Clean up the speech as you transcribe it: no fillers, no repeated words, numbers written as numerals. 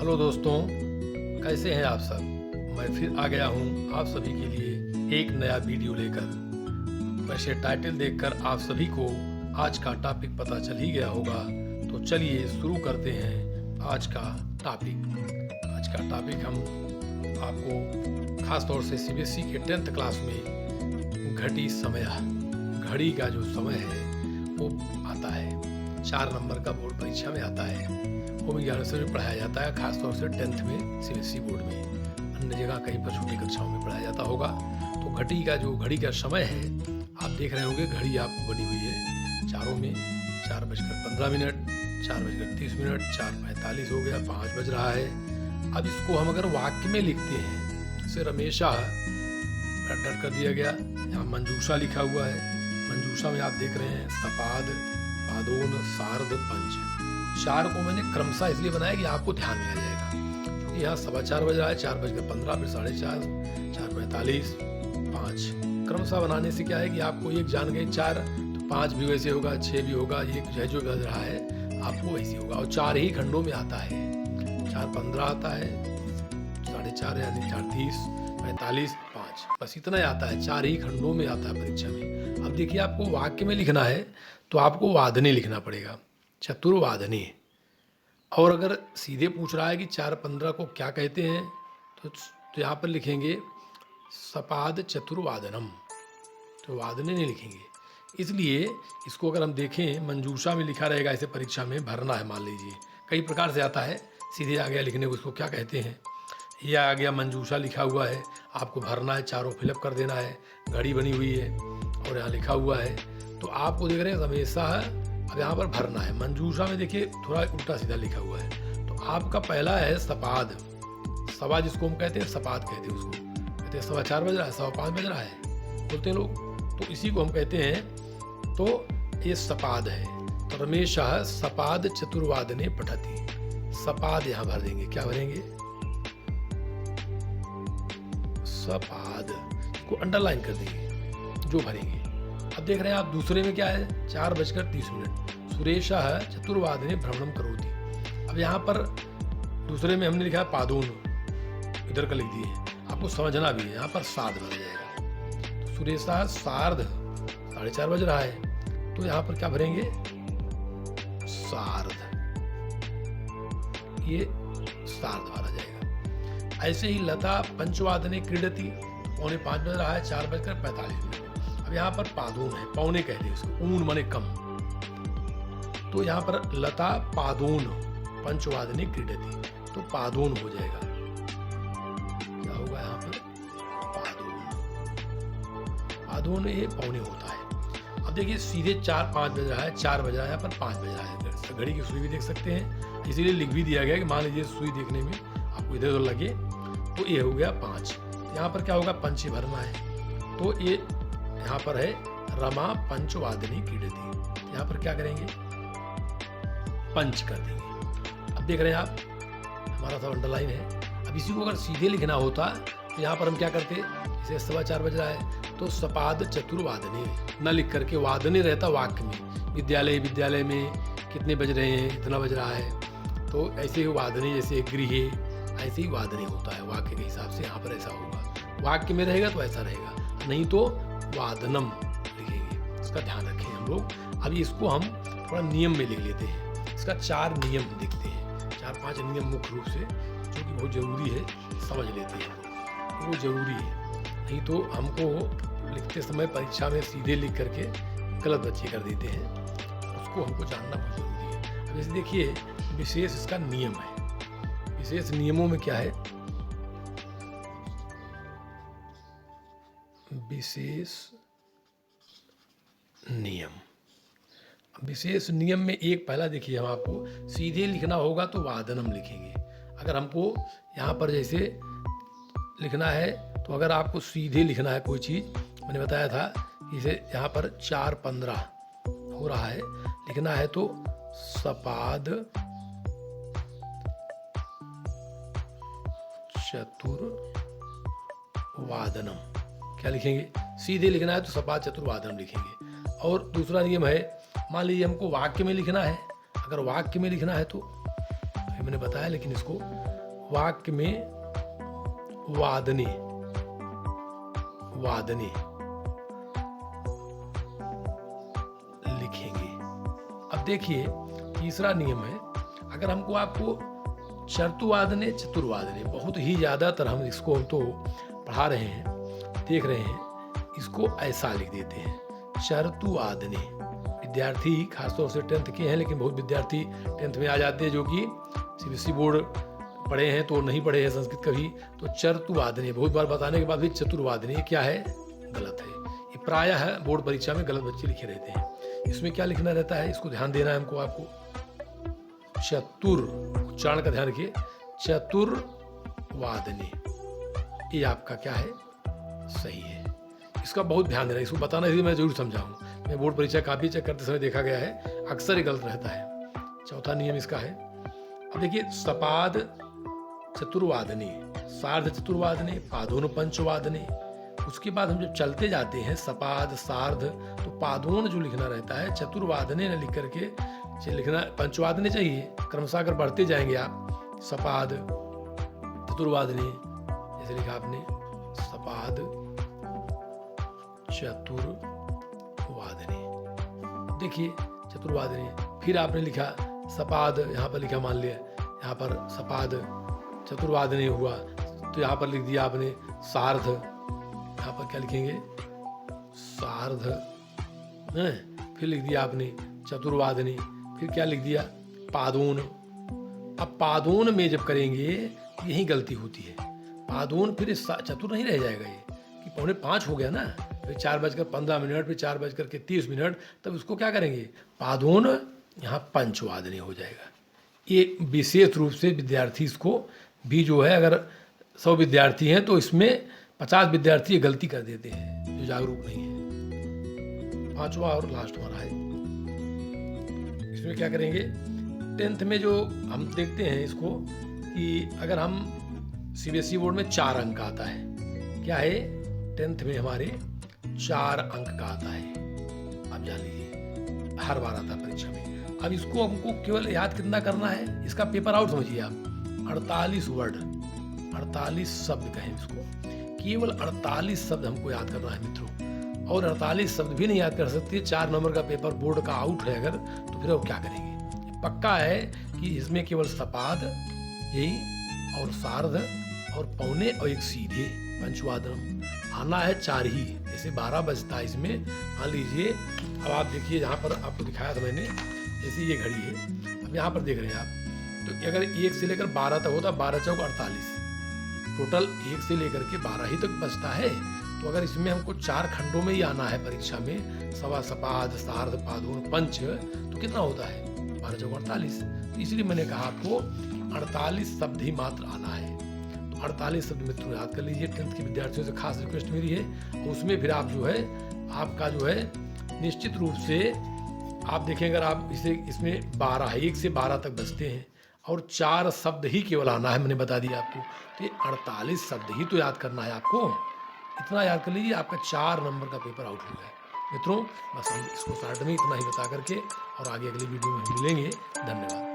Hello दोस्तों, कैसे हैं आप सब। मैं फिर आ गया हूं आप सभी के लिए एक नया वीडियो लेकर। वैसे टाइटल देखकर आप सभी को आज का टॉपिक पता चल ही गया होगा, तो चलिए शुरू करते हैं आज का टॉपिक। आज का टॉपिक हम आपको खास तौर से सीबीएसई के 10th क्लास में घड़ी समय, घड़ी का जो समय है वो आता है। 4 नंबर का बोर्ड परीक्षा में आता है। वो विज्ञान से भी पढ़ाया जाता है, खासतौर से 10th में सीबीएसई बोर्ड में। अन्य जगह कहीं पर छोटी कक्षाओं में पढ़ाया जाता होगा। तो घड़ी का जो घड़ी का समय है, आप देख रहे होंगे घड़ी आपको बनी हुई है चारों में। 4:15, 4:30, 4:45 हो गया, 5 बज रहा है। अब इसको हम अगर वाक्य में लिखते हैं, जैसे रमेशा डट कर दिया गया, यहाँ मंजूषा लिखा हुआ है। मंजूषा में आप देख रहे हैं सपाद, पादोन, सार्ध, पंच। 4 को मैंने क्रमशः इसलिए बनाया कि आपको ध्यान में आ जाएगा, क्योंकि यहाँ 4:15 बज रहा है, 4:15, फिर 4:30, 4:45, 5। क्रमशः बनाने से क्या है कि आपको एक जान गए 4, तो 5 भी वैसे होगा, 6 भी होगा, ये जो बज रहा है आपको वैसे होगा। और 4 ही खंडों में आता है। 4:15 आता है, 4:30 यानी 4:30, 45, 5, बस इतना ही आता है। 4 ही खंडों में आता है परीक्षा में। अब देखिए, आपको वाक्य में लिखना है तो आपको वादने लिखना पड़ेगा, चतुर्वादने। और अगर सीधे पूछ रहा है कि 4:15 को क्या कहते हैं, तो यहाँ पर लिखेंगे सपाद चतुर्वादनम, तो वादने नहीं लिखेंगे। इसलिए इसको अगर हम देखें, मंजूषा में लिखा रहेगा, ऐसे परीक्षा में भरना है। मान लीजिए कई प्रकार से आता है, सीधे आ गया लिखने को, उसको क्या कहते हैं, ये आ गया मंजूषा लिखा हुआ है, आपको भरना है, चारों फिलअप कर देना है। घड़ी बनी हुई है और यहाँ लिखा हुआ है, तो आपको देख रहे हैं हमेशा अब यहाँ पर भरना है। मंजूषा में देखिए थोड़ा उल्टा सीधा लिखा हुआ है। तो आपका पहला है सपाद, सवा जिसको हम कहते हैं, सपाद कहते हैं उसको, कहते हैं 4:15 बज रहा है, 5:15 बज रहा है बोलते हैं लोग, तो इसी को हम कहते हैं। तो ये सपाद है। तो रमेशः सपाद चतुर्वादने पठति। सपाद यहाँ भर देंगे, क्या भरेंगे, सपाद को अंडरलाइन कर देंगे जो भरेंगे। अब देख रहे हैं आप दूसरे में क्या है, 4:30। सुरेशः चतुर्वादने भ्रमणम करोति। अब यहाँ पर दूसरे में हमने लिखा है पादोन, इधर का लिख दिए, आपको समझना भी है। यहाँ पर सार्ध भर जाएगा। तो सुरेशः सार्ध, 4:30 बज रहा है, तो यहाँ पर क्या भरेंगे, सार्ध, ये सार्ध भरा जाएगा। ऐसे ही लता पंचवादने क्रीडति, 4:45 बज रहा है, 4:45। अब यहाँ पर पादोन है, पौने कहते हैं उसको, ऊन माने कम। तो यहाँ पर लता पादोन पंचवादने क्रीडति, तो पादोन हो जाएगा। क्या होगा यहाँ पर, पादोन, पादोन ये पौने होता है। अब देखिए सीधे 4:05 बज रहा है, 4 बज रहा है, यहाँ पर 5 बज रहा है। घड़ी की सुई भी देख सकते हैं, इसीलिए लिख भी दिया गया कि मान लीजिए सुई देखने में आपको इधर उधर लगे, तो ये हो गया 5। यहाँ पर क्या होगा, पंच भरना है। तो ये यहाँ पर है रमा पंचवादनी क्रीडति, यहाँ पर क्या करेंगे, पंच कर देंगे। अब देख रहे हैं आप, हमारा सब अंडरलाइन है। अब इसी को अगर सीधे लिखना होता तो यहाँ पर हम क्या करते, जैसे 4:15 बज रहा है, तो सपाद चतुर्वादने न लिख करके वादने रहता वाक्य में। विद्यालय, विद्यालय में कितने बज रहे हैं, इतना बज रहा है, तो ऐसे ही वादने, जैसे गृहे, ऐसे ही वादने होता है वाक्य के हिसाब से। यहाँ पर ऐसा होगा, वाक्य में रहेगा तो ऐसा रहेगा, नहीं तो वादनम लिखेंगे। इसका ध्यान रखें हम लोग। अब इसको हम थोड़ा नियम में लिख लेते हैं। इसका 4 नियम देखते हैं, 4-5 नियम मुख्य रूप से, जो कि बहुत जरूरी है, समझ लेते हैं। वो जरूरी है, नहीं तो हमको लिखते समय परीक्षा में सीधे लिख करके गलत बच्चे कर देते हैं। उसको हमको जानना बहुत जरूरी है। अब जैसे देखिए, विशेष इसका नियम है। विशेष नियमों में क्या है, विशेष नियम। विशेष नियम में एक पहला देखिए, हम आपको सीधे लिखना होगा तो वादनम लिखेंगे। अगर हमको यहाँ पर जैसे लिखना है, तो अगर आपको सीधे लिखना है कोई चीज़, मैंने बताया था, जैसे यहाँ पर 4:15 हो रहा है, लिखना है तो सपाद चतुर्वादनम, क्या लिखेंगे, सीधे लिखना है तो सपाद चतुर्वादनम लिखेंगे। और दूसरा नियम है, मान लीजिए हमको वाक्य में लिखना है, अगर वाक्य में लिखना है तो अभी मैंने बताया, लेकिन इसको वाक्य में वादने वादने लिखेंगे। अब देखिए तीसरा नियम है, अगर हमको आपको चतुर्वादने चतुर्वादने, बहुत ही ज़्यादातर हम इसको तो पढ़ा रहे हैं, देख रहे हैं, इसको ऐसा लिख देते हैं चतुर्वादने। विद्यार्थी खासतौर से 10th के हैं, लेकिन बहुत विद्यार्थी 10th में आ जाते हैं जो कि CBSE बोर्ड पढ़े हैं तो नहीं पढ़े हैं संस्कृत कभी, तो चतुर्वादने बहुत बार बताने के बाद भी चतुर्वादने क्या है, गलत है। ये प्रायः बोर्ड परीक्षा में गलत बच्चे लिखे रहते हैं। इसमें क्या लिखना रहता है, इसको ध्यान देना है हमको, आपको चतुर उच्चारण का ध्यान रखिए, चतुर्वादने, ये आपका क्या है, सही है। इसका बहुत ध्यान देना, इसको बताना इसलिए मैं जरूर समझाऊँ, मैं बोर्ड परीक्षा काफी चेक करते समय देखा गया है, अक्सर ही गलत रहता है। चौथा नियम इसका है, अब देखिए सपाद चतुर्वादने, सार्ध चतुर्वादने, पादोन पंचवादने। उसके बाद हम जब चलते जाते हैं सपाद सार्ध, तो पादोन जो लिखना रहता है चतुर्वादने न लिख करके लिखना पंचवादने चाहिए। क्रमशः अगर बढ़ते जाएंगे आप, सपाद चतुर्वादने जैसे लिखा आपने, सपाद चतुर्वादने, देखिए चतुर्वादने, फिर आपने लिखा सपाद, यहाँ पर लिखा मान लिया, यहाँ पर सपाद चतुर्वादने हुआ, तो यहाँ पर लिख दिया आपने सार्ध, यहाँ पर क्या लिखेंगे, सार्ध, फिर लिख दिया आपने चतुर्वादने, फिर क्या लिख दिया, पादोन। अब पादोन में जब करेंगे यही गलती होती है, पादोन फिर चतुर नहीं रह जाएगा, ये कि 4:45 हो गया ना, फिर 4:15, फिर 4:30, तब उसको क्या करेंगे, पादोन, यहाँ पंचवादने हो जाएगा। ये विशेष रूप से विद्यार्थी इसको भी जो है, अगर 100 विद्यार्थी हैं तो इसमें 50 विद्यार्थी ये गलती कर देते हैं जो जागरूक नहीं है। पांचवा और लास्ट वाला है, इसमें क्या करेंगे, 10th में जो हम देखते हैं इसको कि अगर हम CBSE बोर्ड में 4 अंक का आता है, क्या है 10th में हमारे 4 अंक का आता है, आप जान लीजिए हर बार आता है परीक्षा में। अब इसको हमको केवल याद कितना करना है, इसका पेपर आउट समझिए आप, 48 वर्ड, 48 शब्द कहें इसको, केवल 48 शब्द हमको याद करना है मित्रों। और 48 शब्द भी नहीं याद कर सकते, 4 नंबर का पेपर बोर्ड का आउट है अगर, तो फिर अब क्या करेंगे। पक्का है कि इसमें केवल सपाद यही और सार्ध और पौने और एक सीधे पंचवादन आना है, 4 ही, जैसे 12 बजता है इसमें, मान लीजिए। अब आप देखिए यहाँ पर आपको दिखाया था मैंने, जैसे ये घड़ी है, अब यहाँ पर देख रहे हैं आप, तो अगर 1 से लेकर 12 तक होता, 12 चौक 48, टोटल 1 से लेकर के 12 ही तक बचता है। तो अगर इसमें हमको 4 खंडों में ही आना है परीक्षा में, सवा सपाद सार्ध पादोन पंच, तो कितना होता है, 12 चौक 48। तो इसलिए मैंने कहा आपको 48 शब्द ही मात्र आना है। तो 48 शब्द मित्रों याद कर लीजिए, 10th के विद्यार्थियों से खास रिक्वेस्ट मेरी है। उसमें फिर आप जो है, आपका जो है निश्चित रूप से आप देखें, अगर आप इसमें 12 है, 1 से 12 तक बचते हैं और 4 शब्द ही केवल आना है, मैंने बता दिया आपको, तो ये 48 शब्द ही तो याद करना है आपको। इतना याद कर लीजिए, आपका 4 नंबर का पेपर आउट हो गया मित्रों। बस हम इसको शॉर्ट में इतना ही बता करके और आगे अगली वीडियो में मिलेंगे। धन्यवाद।